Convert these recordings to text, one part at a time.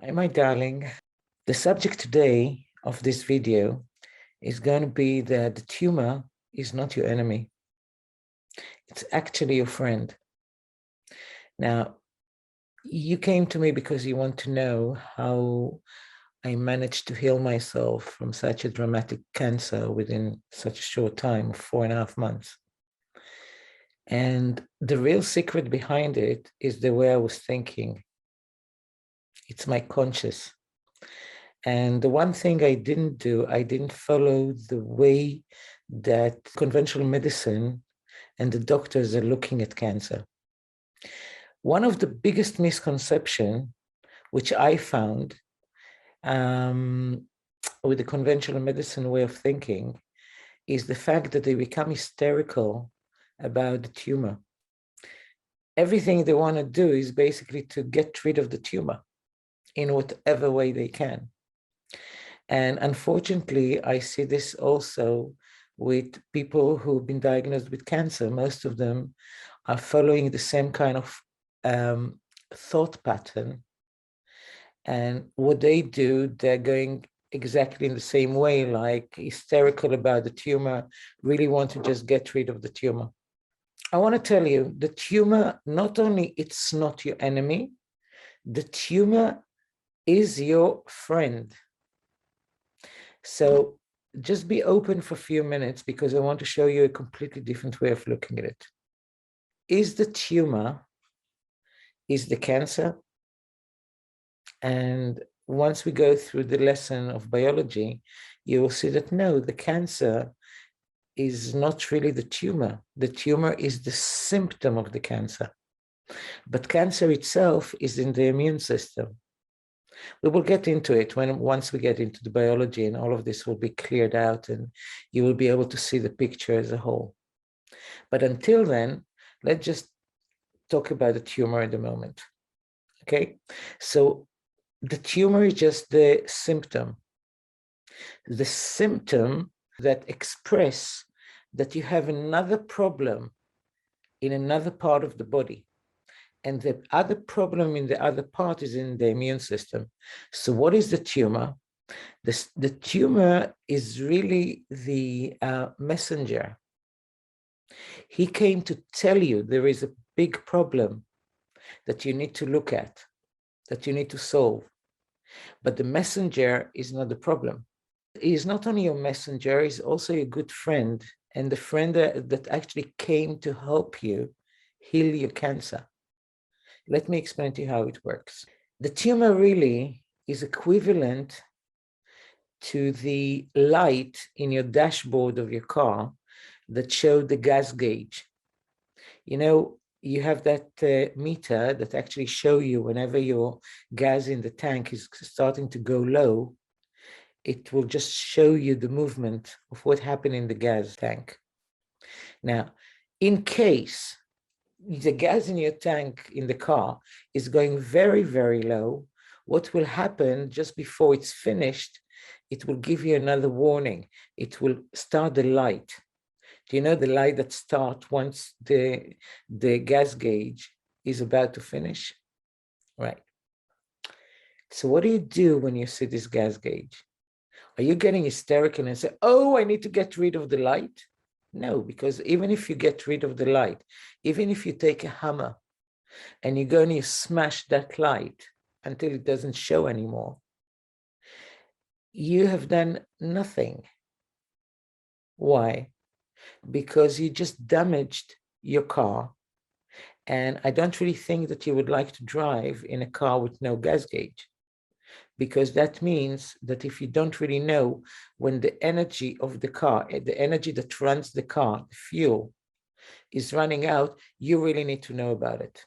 Hi, my darling. The subject today of this video is going to be that the tumor is not your enemy. It's actually your friend. Now, you came to me because you want to know how I managed to heal myself from such a dramatic cancer within such a short time of 4.5 months. And the real secret behind it is the way I was thinking. It's my conscious. And the one thing I didn't do, I didn't follow the way that conventional medicine and the doctors are looking at cancer. One of the biggest misconceptions, which I found with the conventional medicine way of thinking, is the fact that they become hysterical about the tumor. Everything they want to do is basically to get rid of the tumor in whatever way they can. And unfortunately, I see this also with people who've been diagnosed with cancer. Most of them are following the same kind of thought pattern. And what they do, they're going exactly in the same way, like hysterical about the tumor, really want to just get rid of the tumor. I want to tell you, the tumor, not only it's not your enemy, the tumor is your friend. So just be open for a few minutes because I want to show you a completely different way of looking at it. Is the tumor, is the cancer? And once we go through the lesson of biology, you will see that no, the cancer is not really the tumor. The tumor is the symptom of the cancer. But cancer itself is in the immune system. We will get into it once we get into the biology, and all of this will be cleared out and you will be able to see the picture as a whole. But until then, let's just talk about the tumor at the moment. Okay, so the tumor is just the symptom that express that you have another problem in another part of the body. And the other problem in the other part is in the immune system. So what is the tumor? The tumor is really the messenger. He came to tell you there is a big problem that you need to look at, that you need to solve. But the messenger is not the problem. He is not only your messenger, he's also a good friend, and the friend that actually came to help you heal your cancer. Let me explain to you how it works. The tumor really is equivalent to the light in your dashboard of your car that showed the gas gauge. You know, you have that meter that actually show you whenever your gas in the tank is starting to go low, it will just show you the movement of what happened in the gas tank. Now, in case the gas in your tank in the car is going very, very low, what will happen just before it's finished, it will give you another warning. It will start the light. Do you know the light that starts once the gas gauge is about to finish? Right. So what do you do when you see this gas gauge? Are you getting hysterical and say, oh, I need to get rid of the light? No, because even if you get rid of the light, even if you take a hammer and you go and you smash that light until it doesn't show anymore, you have done nothing. Why? Because you just damaged your car. And I don't really think that you would like to drive in a car with no gas gauge, because that means that if you don't really know when the energy of the car, the energy that runs the car, the fuel, is running out, you really need to know about it.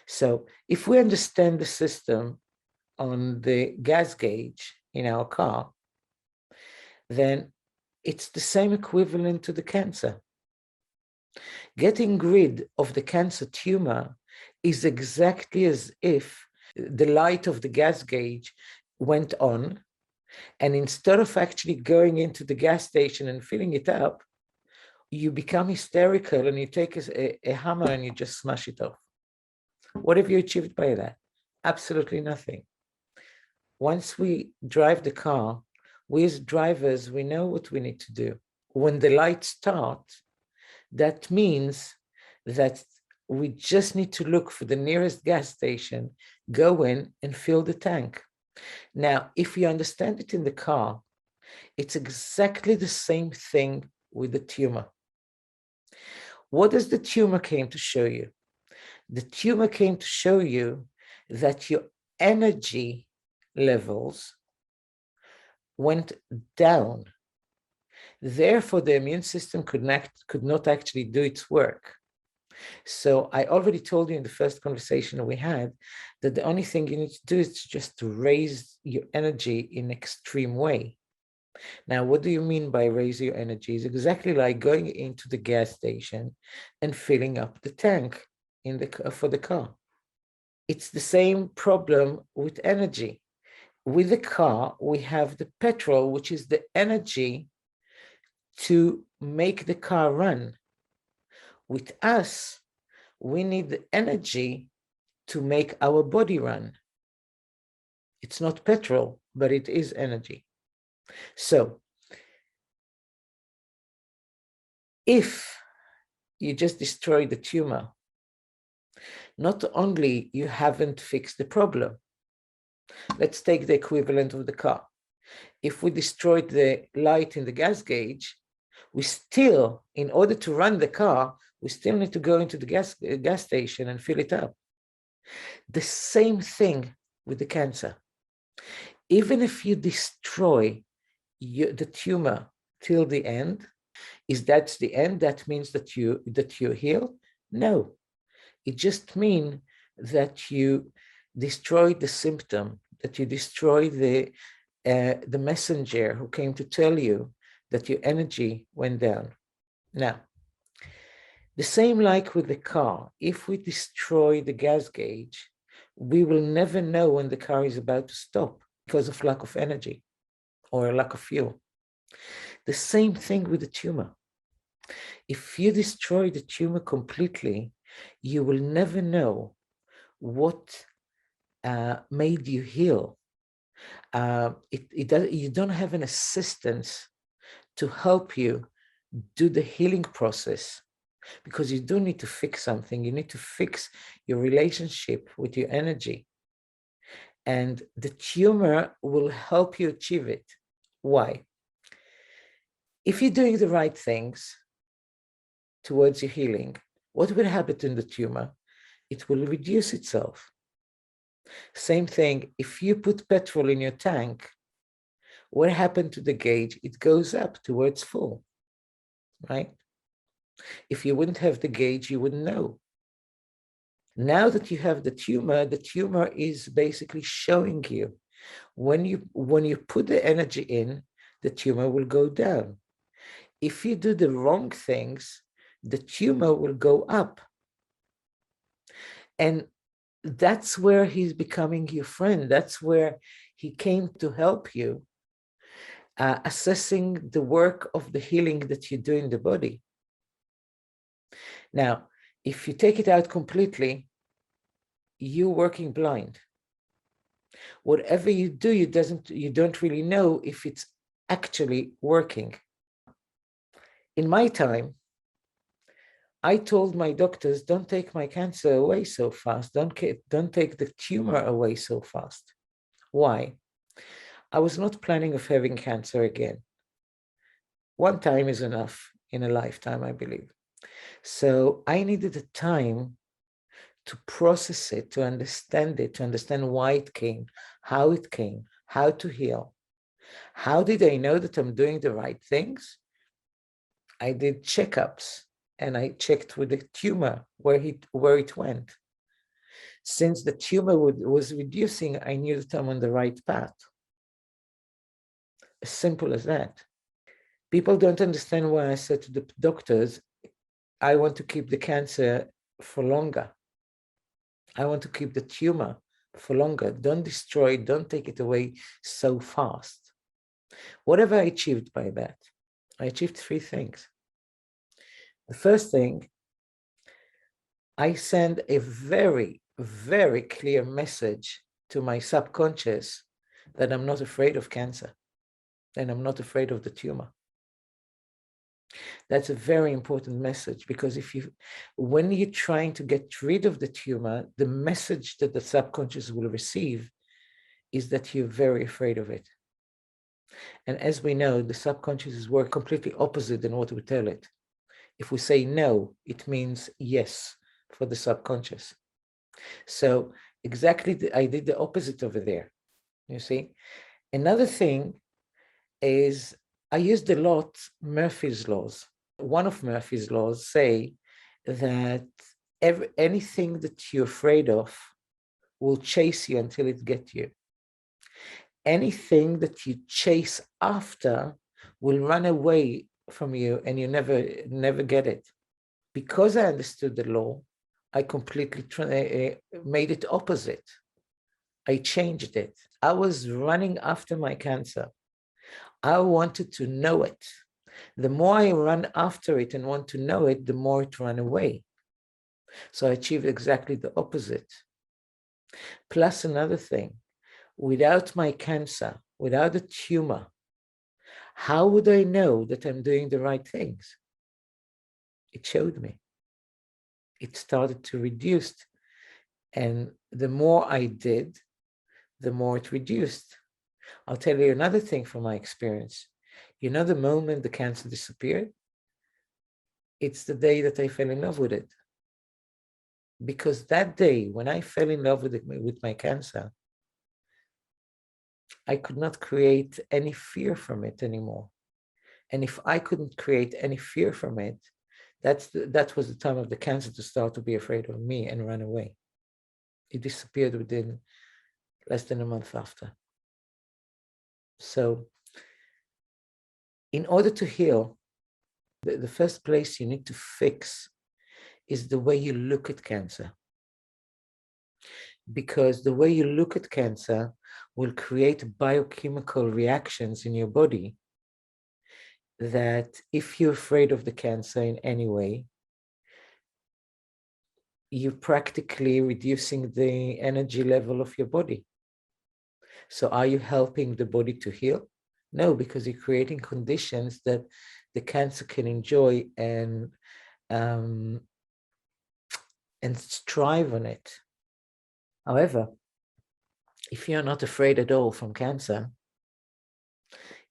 So if we understand the system on the gas gauge in our car, then it's the same equivalent to the cancer. Getting rid of the cancer tumor is exactly as if the light of the gas gauge went on, and instead of actually going into the gas station and filling it up, you become hysterical and you take a hammer and you just smash it off. What have you achieved by that? Absolutely nothing. once we drive the car, we as drivers, we know what we need to do. When the lights start, that means that we just need to look for the nearest gas station, go in and fill the tank. Now, if you understand it in the car, it's exactly the same thing with the tumor. What does the tumor came to show you? The tumor came to show you that your energy levels went down. Therefore, the immune system could not actually do its work. So I already told you in the first conversation we had that the only thing you need to do is just to raise your energy in an extreme way. Now, what do you mean by raise your energy? It's exactly like going into the gas station and filling up the tank for the car. It's the same problem with energy. With the car, we have the petrol, which is the energy to make the car run. With us, we need the energy to make our body run. It's not petrol, but it is energy. So if you just destroy the tumor, not only you haven't fixed the problem. Let's take the equivalent of the car. If we destroyed the light in the gas gauge, we still, in order to run the car, we still need to go into the gas station and fill it up. The same thing with the cancer. Even if you destroy the tumor till the end, is that the end? That means that you heal? No, it just means that you destroy the symptom, that you destroy the messenger who came to tell you that your energy went down. Now, the same like with the car. If we destroy the gas gauge, we will never know when the car is about to stop because of lack of energy or a lack of fuel. The same thing with the tumor. If you destroy the tumor completely, you will never know what made you heal. You don't have an assistance to help you do the healing process, because you do need to fix something. You need to fix your relationship with your energy. And the tumor will help you achieve it. Why? If you're doing the right things towards your healing, what will happen to the tumor? It will reduce itself. Same thing, if you put petrol in your tank, what happened to the gauge? It goes up towards full, right? If you wouldn't have the gauge, you wouldn't know. Now that you have the tumor is basically showing you when you put the energy in, the tumor will go down. If you do the wrong things, the tumor will go up. And that's where he's becoming your friend. That's where he came to help you, assessing the work of the healing that you do in the body. Now, if you take it out completely, you're working blind. Whatever you do, you don't really know if it's actually working. In my time, I told my doctors, don't take my cancer away so fast. Don't take the tumor away so fast. Why? I was not planning of having cancer again. One time is enough in a lifetime, I believe. So I needed the time to process it, to understand it, to understand why it came, how to heal. How did I know that I'm doing the right things? I did checkups and I checked with the tumor where it went. Since the tumor was reducing, I knew that I'm on the right path. As simple as that. People don't understand why I said to the doctors, I want to keep the cancer for longer. I want to keep the tumor for longer. Don't destroy it. Don't take it away so fast. What have I achieved by that? I achieved 3 things. The first thing, I send a very, very clear message to my subconscious that I'm not afraid of cancer, and I'm not afraid of the tumor. That's a very important message, because when you're trying to get rid of the tumor, the message that the subconscious will receive is that you're very afraid of it. And as we know, the subconscious is work completely opposite than what we tell it. If we say no, it means yes for the subconscious. So exactly, I did the opposite over there, you see. Another thing is I used a lot Murphy's laws. One of Murphy's laws say that anything that you're afraid of will chase you until it gets you. Anything that you chase after will run away from you, and you never get it. Because I understood the law, I completely made it opposite. I changed it. I was running after my cancer. I wanted to know it. The more I run after it and want to know it, the more it ran away. So I achieved exactly the opposite. Plus another thing, without my cancer, without the tumor, how would I know that I'm doing the right things? It showed me. It started to reduce. And the more I did, the more it reduced. I'll tell you another thing from my experience. You know, the moment the cancer disappeared, it's the day that I fell in love with it. Because that day, when I fell in love with my cancer, I could not create any fear from it anymore. And if I couldn't create any fear from it, that was the time of the cancer to start to be afraid of me and run away. It disappeared within less than a month after. So in order to heal, the first place you need to fix is the way you look at cancer. Because the way you look at cancer will create biochemical reactions in your body that if you're afraid of the cancer in any way, you're practically reducing the energy level of your body. So are you helping the body to heal? No, because you're creating conditions that the cancer can enjoy and strive on it. However, if you're not afraid at all from cancer,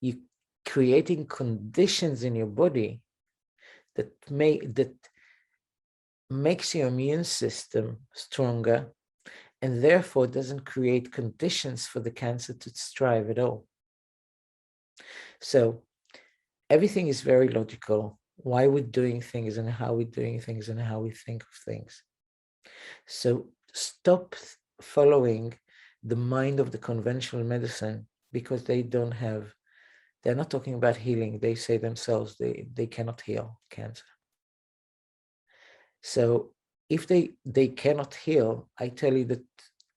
you're creating conditions in your body that makes your immune system stronger, and therefore doesn't create conditions for the cancer to strive at all. So everything is very logical. Why we're doing things and how we're doing things and how we think of things. So stop following the mind of the conventional medicine, because they're not talking about healing. They say themselves they cannot heal cancer. So if they cannot heal, I tell you that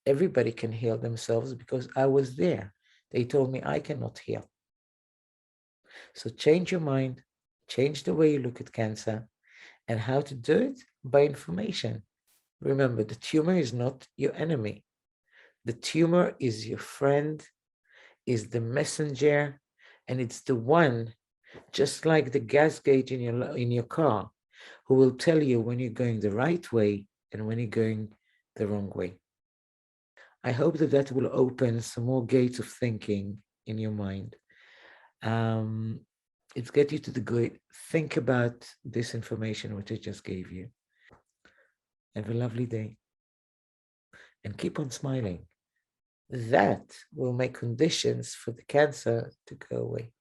everybody can heal themselves, because I was there. They told me I cannot heal. So change your mind, change the way you look at cancer, and how to do it? By information. Remember, the tumor is not your enemy. The tumor is your friend, is the messenger, and it's the one, just like the gas gauge in your car, who will tell you when you're going the right way and when you're going the wrong way. I hope that will open some more gates of thinking in your mind. It's get you to the good. Think about this information which I just gave you. Have a lovely day and keep on smiling. That will make conditions for the cancer to go away.